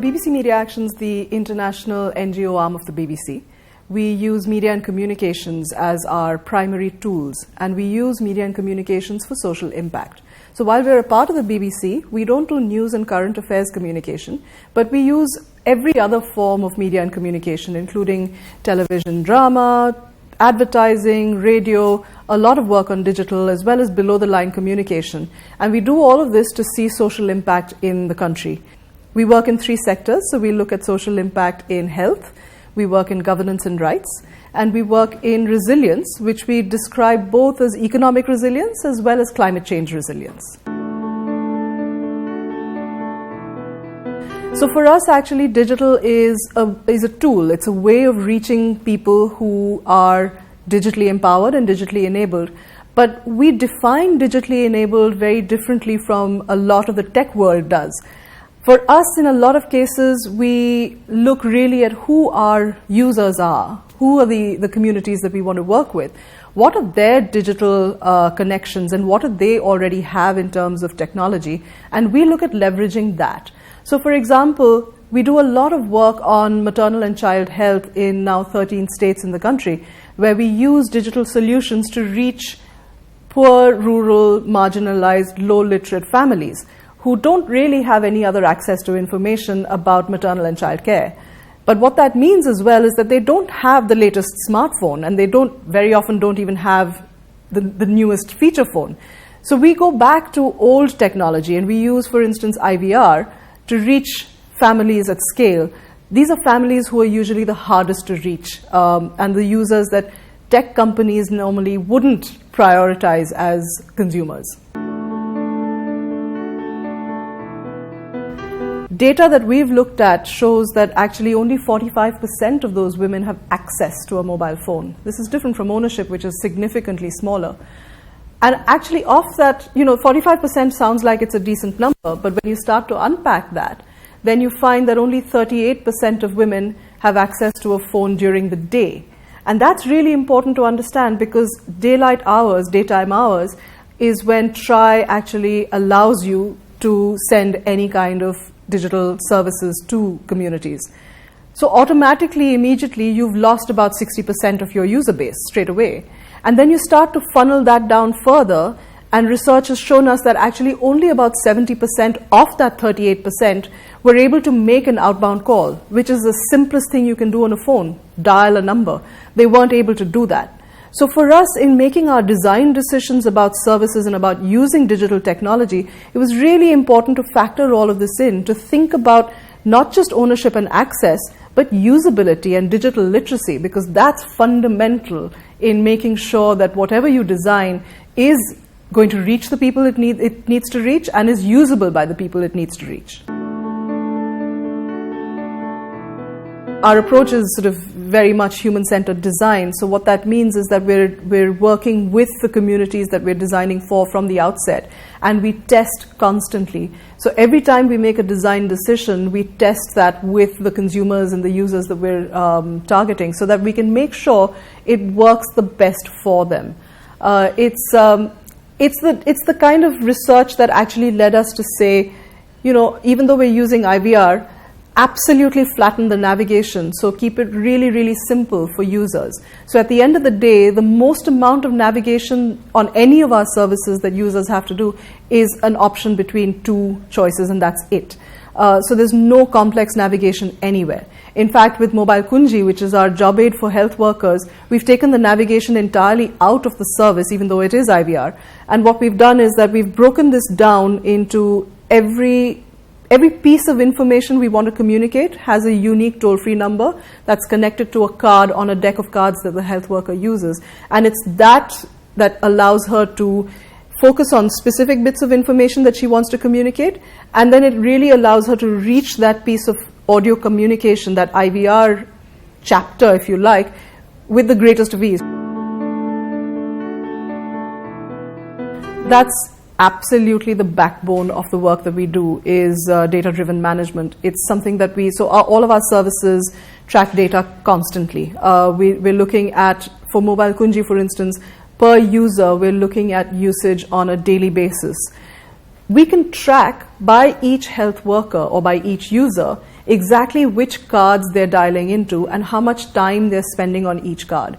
BBC Media Action's the international NGO arm of the BBC. We use media and communications as our primary tools, and we use media and communications for social impact. So while we're a part of the BBC, we don't do news and current affairs communication, but we use every other form of media and communication, including television drama, advertising, radio, a lot of work on digital, as well as below-the-line communication. And we do all of this to see social impact in the country. We work in 3 sectors, so we look at social impact in health, we work in governance and rights, and we work in resilience, which we describe both as economic resilience as well as climate change resilience. So for us, actually, digital is a tool. It's a way of reaching people who are digitally empowered and digitally enabled. But we define digitally enabled very differently from a lot of the tech world does. For us, in a lot of cases, we look really at who our users are, who are the communities that we want to work with, what are their digital connections, and what do they already have in terms of technology, and we look at leveraging that. So for example, we do a lot of work on maternal and child health in now 13 states in the country, where we use digital solutions to reach poor, rural, marginalized, low literate families who don't really have any other access to information about maternal and child care. But what that means as well is that they don't have the latest smartphone, and they very often don't even have the newest feature phone. So we go back to old technology, and we use, for instance, IVR to reach families at scale. These are families who are usually the hardest to reach, and the users that tech companies normally wouldn't prioritize as consumers. Data that we've looked at shows that actually only 45% of those women have access to a mobile phone. This is different from ownership, which is significantly smaller. And actually of that, 45% sounds like it's a decent number, but when you start to unpack that, then you find that only 38% of women have access to a phone during the day. And that's really important to understand, because daytime hours, is when TRI actually allows you to send any kind of digital services to communities. So automatically, immediately, you've lost about 60% of your user base straight away. And then you start to funnel that down further, and research has shown us that actually only about 70% of that 38% were able to make an outbound call, which is the simplest thing you can do on a phone, dial a number. They weren't able to do that. So for us, in making our design decisions about services and about using digital technology, it was really important to factor all of this in, to think about not just ownership and access, but usability and digital literacy, because that's fundamental in making sure that whatever you design is going to reach the people it needs to reach, and is usable by the people it needs to reach. Our approach is sort of very much human-centered design. So what that means is that we're working with the communities that we're designing for from the outset, and we test constantly. So every time we make a design decision, we test that with the consumers and the users that we're targeting, so that we can make sure it works the best for them. It's the kind of research that actually led us to say, even though we're using IVR, absolutely flatten the navigation, so keep it really, really simple for users. So at the end of the day, the most amount of navigation on any of our services that users have to do is an option between 2 choices, and that's it. So there's no complex navigation anywhere. In fact, with Mobile Kunji, which is our job aid for health workers, we've taken the navigation entirely out of the service, even though it is IVR. And what we've done is that we've broken this down into every piece of information we want to communicate has a unique toll-free number that's connected to a card on a deck of cards that the health worker uses. And it's that allows her to focus on specific bits of information that she wants to communicate, and then it really allows her to reach that piece of audio communication, that IVR chapter, if you like, with the greatest of ease. That's absolutely the backbone of the work that we do, is data-driven management. It's something that all of our services track data constantly. We're looking at, for Mobile Kunji, for instance, per user, we're looking at usage on a daily basis. We can track by each health worker or by each user exactly which cards they're dialing into and how much time they're spending on each card.